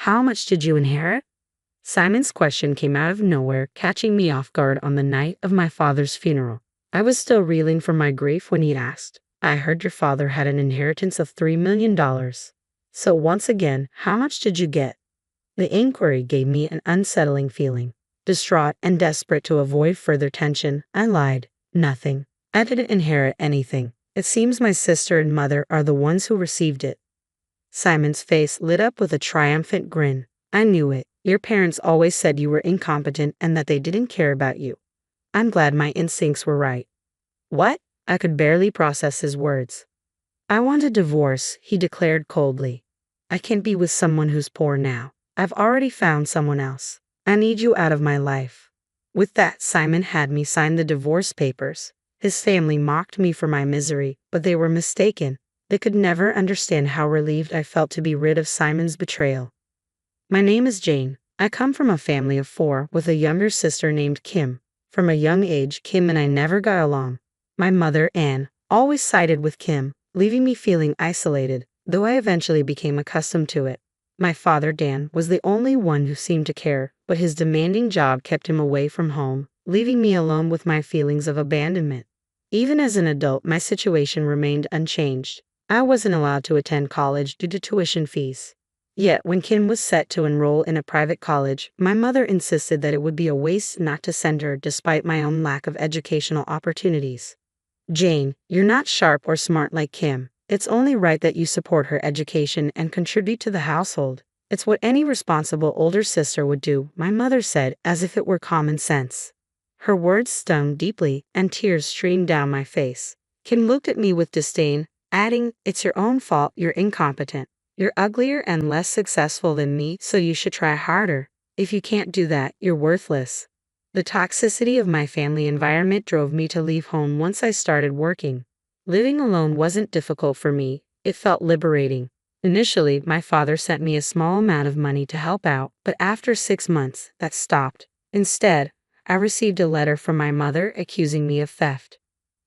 How much did you inherit? Simon's question came out of nowhere, catching me off guard on the night of my father's funeral. I was still reeling from my grief when he asked, I heard your father had an inheritance of $3 million. So once again, how much did you get? The inquiry gave me an unsettling feeling. Distraught and desperate to avoid further tension, I lied. Nothing. I didn't inherit anything. It seems my sister and mother are the ones who received it. Simon's face lit up with a triumphant grin. I knew it. Your parents always said you were incompetent and that they didn't care about you. I'm glad my instincts were right. What? I could barely process his words. I want a divorce, he declared coldly. I can't be with someone who's poor now. I've already found someone else. I need you out of my life. With that, Simon had me sign the divorce papers. His family mocked me for my misery, but they were mistaken. They could never understand how relieved I felt to be rid of Simon's betrayal. My name is Jane. I come from a family of 4 with a younger sister named Kim. From a young age, Kim and I never got along. My mother, Anne, always sided with Kim, leaving me feeling isolated, though I eventually became accustomed to it. My father, Dan, was the only one who seemed to care, but his demanding job kept him away from home, leaving me alone with my feelings of abandonment. Even as an adult, my situation remained unchanged. I wasn't allowed to attend college due to tuition fees. Yet, when Kim was set to enroll in a private college, my mother insisted that it would be a waste not to send her despite my own lack of educational opportunities. Jane, you're not sharp or smart like Kim. It's only right that you support her education and contribute to the household. It's what any responsible older sister would do, my mother said, as if it were common sense. Her words stung deeply, and tears streamed down my face. Kim looked at me with disdain, adding, It's your own fault, you're incompetent. You're uglier and less successful than me, so you should try harder. If you can't do that, you're worthless. The toxicity of my family environment drove me to leave home once I started working. Living alone wasn't difficult for me, it felt liberating. Initially, my father sent me a small amount of money to help out, but after 6 months, that stopped. Instead, I received a letter from my mother accusing me of theft.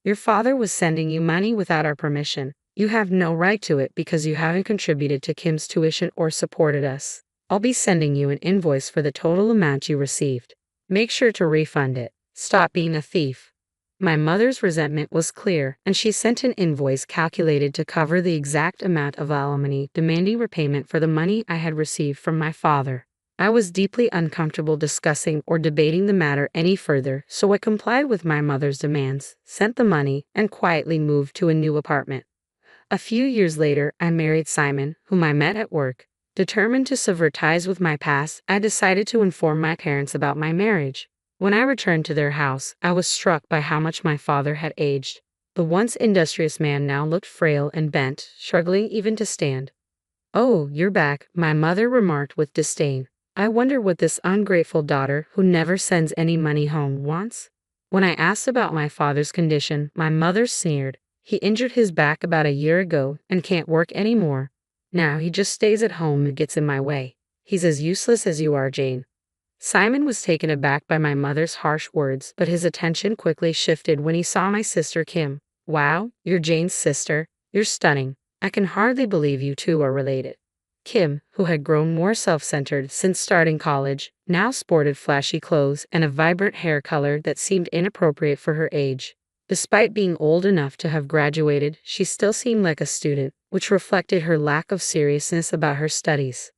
Your father was sending you money without our permission. You have no right to it because you haven't contributed to Kim's tuition or supported us. I'll be sending you an invoice for the total amount you received. Make sure to refund it. Stop being a thief. My mother's resentment was clear, and she sent an invoice calculated to cover the exact amount of alimony, demanding repayment for the money I had received from my father. I was deeply uncomfortable discussing or debating the matter any further, so I complied with my mother's demands, sent the money, and quietly moved to a new apartment. A few years later, I married Simon, whom I met at work. Determined to sever ties with my past, I decided to inform my parents about my marriage. When I returned to their house, I was struck by how much my father had aged. The once industrious man now looked frail and bent, struggling even to stand. Oh, you're back, my mother remarked with disdain. I wonder what this ungrateful daughter, who never sends any money home, wants? When I asked about my father's condition, my mother sneered. He injured his back about a year ago and can't work anymore. Now he just stays at home and gets in my way. He's as useless as you are, Jane. Simon was taken aback by my mother's harsh words, but his attention quickly shifted when he saw my sister Kim. Wow, you're Jane's sister. You're stunning. I can hardly believe you two are related. Kim, who had grown more self-centered since starting college, now sported flashy clothes and a vibrant hair color that seemed inappropriate for her age. Despite being old enough to have graduated, she still seemed like a student, which reflected her lack of seriousness about her studies.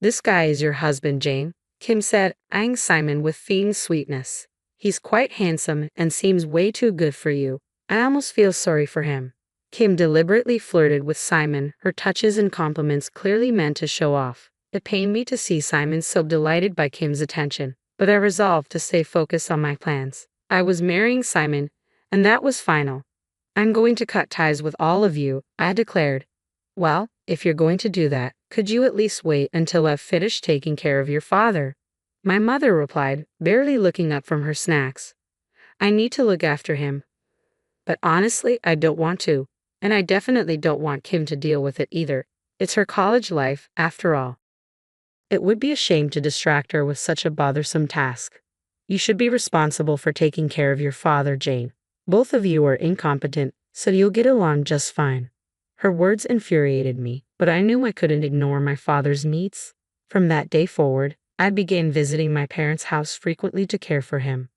This guy is your husband, Jane, Kim said, eyeing Simon with fiend sweetness. He's quite handsome and seems way too good for you. I almost feel sorry for him. Kim deliberately flirted with Simon, her touches and compliments clearly meant to show off. It pained me to see Simon so delighted by Kim's attention, but I resolved to stay focused on my plans. I was marrying Simon, and that was final. I'm going to cut ties with all of you, I declared. Well, if you're going to do that, could you at least wait until I've finished taking care of your father? My mother replied, barely looking up from her snacks. I need to look after him. But honestly, I don't want to. And I definitely don't want Kim to deal with it either. It's her college life, after all. It would be a shame to distract her with such a bothersome task. You should be responsible for taking care of your father, Jane. Both of you are incompetent, so you'll get along just fine. Her words infuriated me, but I knew I couldn't ignore my father's needs. From that day forward, I began visiting my parents' house frequently to care for him.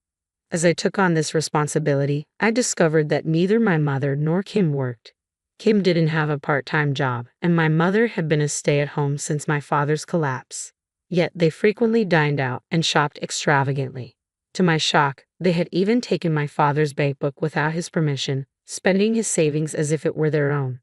As I took on this responsibility, I discovered that neither my mother nor Kim worked. Kim didn't have a part-time job, and my mother had been a stay-at-home since my father's collapse. Yet they frequently dined out and shopped extravagantly. To my shock, they had even taken my father's bankbook without his permission, spending his savings as if it were their own.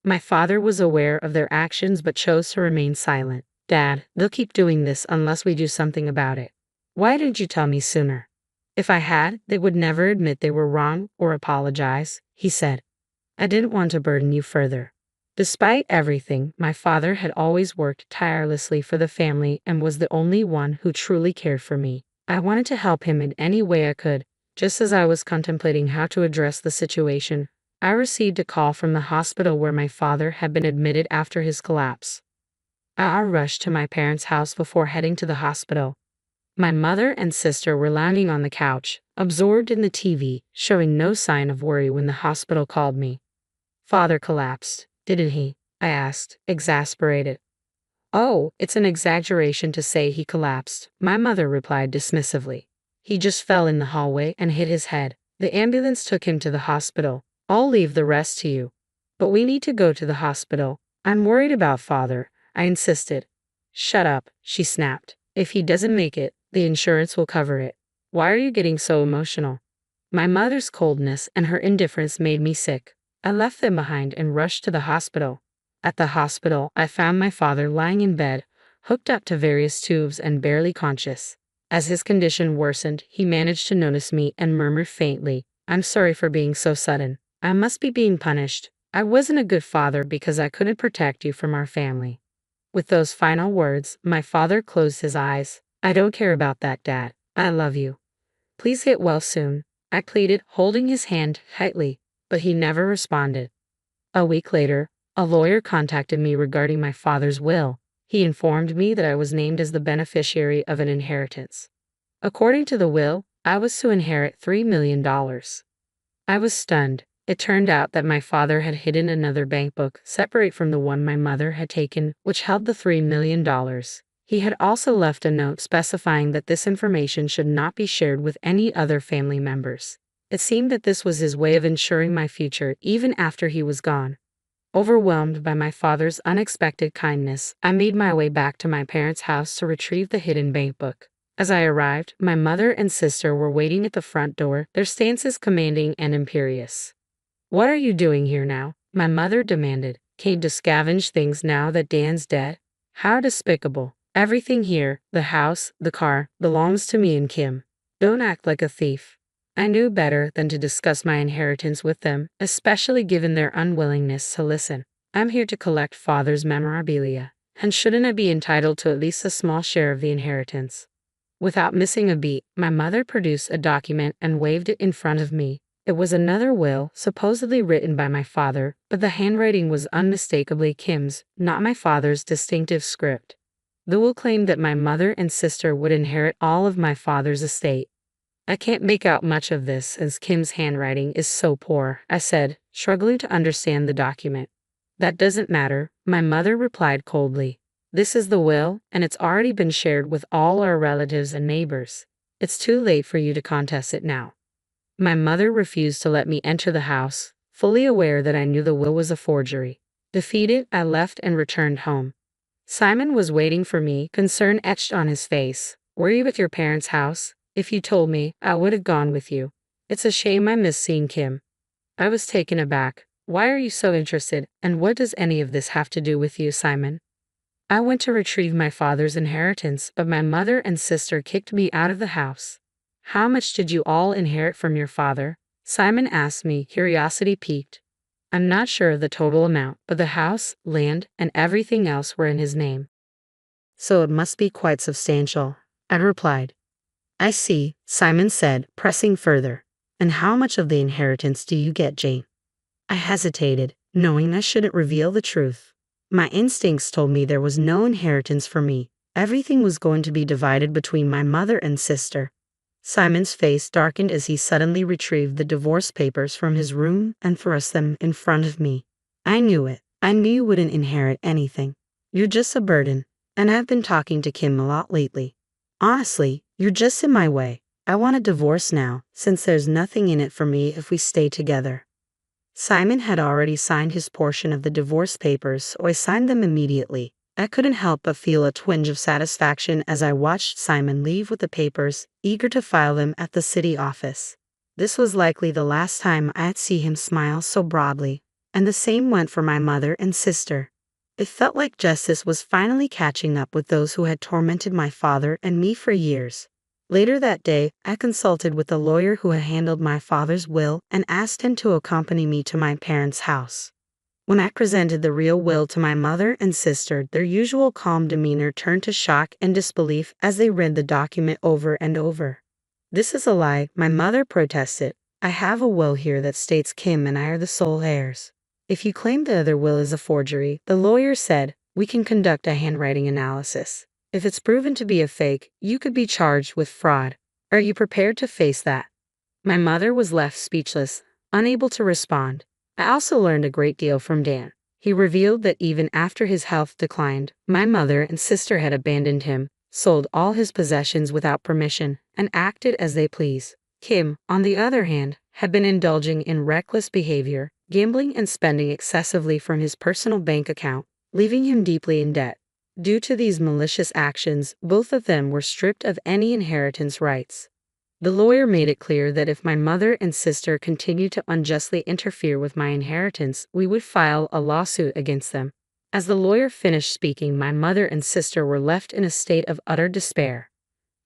My father was aware of their actions but chose to remain silent. "Dad, they'll keep doing this unless we do something about it. Why didn't you tell me sooner?" "If I had, they would never admit they were wrong or apologize," he said. "I didn't want to burden you further." Despite everything, my father had always worked tirelessly for the family and was the only one who truly cared for me. I wanted to help him in any way I could. Just as I was contemplating how to address the situation, I received a call from the hospital where my father had been admitted after his collapse. I rushed to my parents' house before heading to the hospital. My mother and sister were lounging on the couch, absorbed in the TV, showing no sign of worry when the hospital called me. "Father collapsed, didn't he?" I asked, exasperated. "Oh, it's an exaggeration to say he collapsed," my mother replied dismissively. "He just fell in the hallway and hit his head. The ambulance took him to the hospital. I'll leave the rest to you." "But we need to go to the hospital. I'm worried about Father," I insisted. "Shut up," she snapped. "If he doesn't make it, the insurance will cover it. Why are you getting so emotional?" My mother's coldness and her indifference made me sick. I left them behind and rushed to the hospital. At the hospital, I found my father lying in bed, hooked up to various tubes and barely conscious. As his condition worsened, he managed to notice me and murmured faintly, "I'm sorry for being so sudden. I must be being punished. I wasn't a good father because I couldn't protect you from our family." With those final words, my father closed his eyes. "I don't care about that, Dad. I love you. Please get well soon," I pleaded, holding his hand tightly, but he never responded. A week later, a lawyer contacted me regarding my father's will. He informed me that I was named as the beneficiary of an inheritance. According to the will, I was to inherit $3 million. I was stunned. It turned out that my father had hidden another bank book separate from the one my mother had taken, which held the $3 million. He had also left a note specifying that this information should not be shared with any other family members. It seemed that this was his way of ensuring my future even after he was gone. Overwhelmed by my father's unexpected kindness, I made my way back to my parents' house to retrieve the hidden bank book. As I arrived, my mother and sister were waiting at the front door, their stances commanding and imperious. "What are you doing here now?" my mother demanded. "Came to scavenge things now that Dan's dead? How despicable. Everything here, the house, the car, belongs to me and Kim. Don't act like a thief." I knew better than to discuss my inheritance with them, especially given their unwillingness to listen. "I'm here to collect Father's memorabilia, and shouldn't I be entitled to at least a small share of the inheritance?" Without missing a beat, my mother produced a document and waved it in front of me. It was another will, supposedly written by my father, but the handwriting was unmistakably Kim's, not my father's distinctive script. The will claimed that my mother and sister would inherit all of my father's estate. "I can't make out much of this since Kim's handwriting is so poor," I said, struggling to understand the document. "That doesn't matter," my mother replied coldly. "This is the will, and it's already been shared with all our relatives and neighbors. It's too late for you to contest it now." My mother refused to let me enter the house, fully aware that I knew the will was a forgery. Defeated, I left and returned home. Simon was waiting for me, concern etched on his face. "Were you at your parents' house? If you told me, I would have gone with you. It's a shame I missed seeing Kim." I was taken aback. "Why are you so interested, and what does any of this have to do with you, Simon?" "I went to retrieve my father's inheritance, but my mother and sister kicked me out of the house." "How much did you all inherit from your father?" Simon asked me, curiosity piqued. "I'm not sure of the total amount, but the house, land, and everything else were in his name." "So it must be quite substantial," I replied. "I see," Simon said, pressing further. "And how much of the inheritance do you get, Jane?" I hesitated, knowing I shouldn't reveal the truth. My instincts told me there was no inheritance for me. Everything was going to be divided between my mother and sister. Simon's face darkened as he suddenly retrieved the divorce papers from his room and thrust them in front of me. "I knew it. I knew you wouldn't inherit anything. You're just a burden." and I've been talking to Kim a lot lately. Honestly, you're just in my way. I want a divorce now, since there's nothing in it for me if we stay together." Simon had already signed his portion of the divorce papers, so I signed them immediately. I couldn't help but feel a twinge of satisfaction as I watched Simon leave with the papers, eager to file them at the city office. This was likely the last time I'd see him smile so broadly, and the same went for my mother and sister. It felt like justice was finally catching up with those who had tormented my father and me for years. Later that day, I consulted with the lawyer who had handled my father's will and asked him to accompany me to my parents' house. When I presented the real will to my mother and sister, their usual calm demeanor turned to shock and disbelief as they read the document over and over. "This is a lie," my mother protested. "I have a will here that states Kim and I are the sole heirs." "If you claim the other will is a forgery," the lawyer said, "we can conduct a handwriting analysis. If it's proven to be a fake, you could be charged with fraud. Are you prepared to face that?" My mother was left speechless, unable to respond. I also learned a great deal from Dan. He revealed that even after his health declined, my mother and sister had abandoned him, sold all his possessions without permission, and acted as they please. Kim, on the other hand, had been indulging in reckless behavior, gambling and spending excessively from his personal bank account, leaving him deeply in debt. Due to these malicious actions, both of them were stripped of any inheritance rights. The lawyer made it clear that if my mother and sister continued to unjustly interfere with my inheritance, we would file a lawsuit against them. As the lawyer finished speaking, my mother and sister were left in a state of utter despair.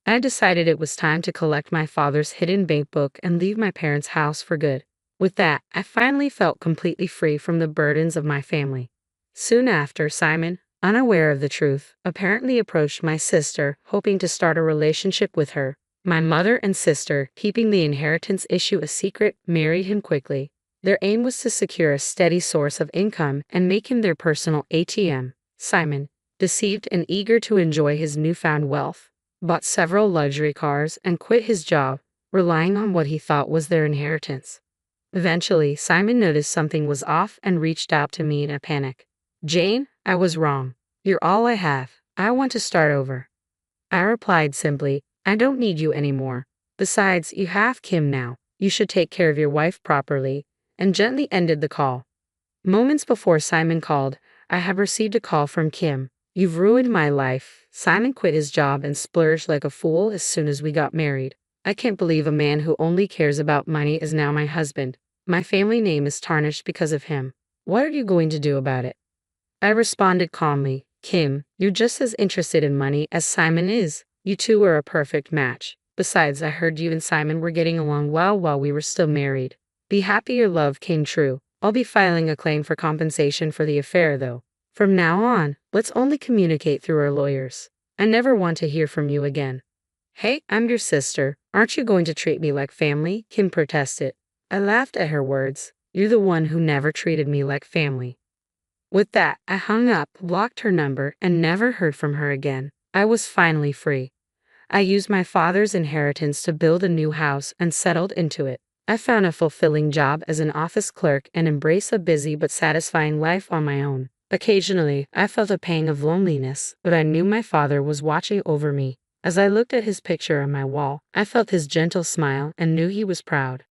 I decided it was time to collect my father's hidden bank book and leave my parents' house for good. With that, I finally felt completely free from the burdens of my family. Soon after, Simon, unaware of the truth, apparently approached my sister, hoping to start a relationship with her. My mother and sister, keeping the inheritance issue a secret, married him quickly. Their aim was to secure a steady source of income and make him their personal ATM. Simon, deceived and eager to enjoy his newfound wealth, bought several luxury cars and quit his job, relying on what he thought was their inheritance. Eventually, Simon noticed something was off and reached out to me in a panic. "Jane, I was wrong. You're all I have. I want to start over." I replied simply, "I don't need you anymore. Besides, you have Kim now. You should take care of your wife properly," and gently ended the call. Moments before Simon called, I had received a call from Kim. "You've ruined my life." Simon quit his job and splurged like a fool as soon as we got married. "I can't believe a man who only cares about money is now my husband. My family name is tarnished because of him. What are you going to do about it?" I responded calmly, "Kim, you're just as interested in money as Simon is. You two are a perfect match. Besides, I heard you and Simon were getting along well while we were still married. Be happy your love came true. I'll be filing a claim for compensation for the affair, though. From now on, let's only communicate through our lawyers. I never want to hear from you again." "Hey, I'm your sister. Aren't you going to treat me like family?" Kim protested. I laughed at her words. "You're the one who never treated me like family." With that, I hung up, blocked her number, and never heard from her again. I was finally free. I used my father's inheritance to build a new house and settled into it. I found a fulfilling job as an office clerk and embraced a busy but satisfying life on my own. Occasionally, I felt a pang of loneliness, but I knew my father was watching over me. As I looked at his picture on my wall, I felt his gentle smile and knew he was proud.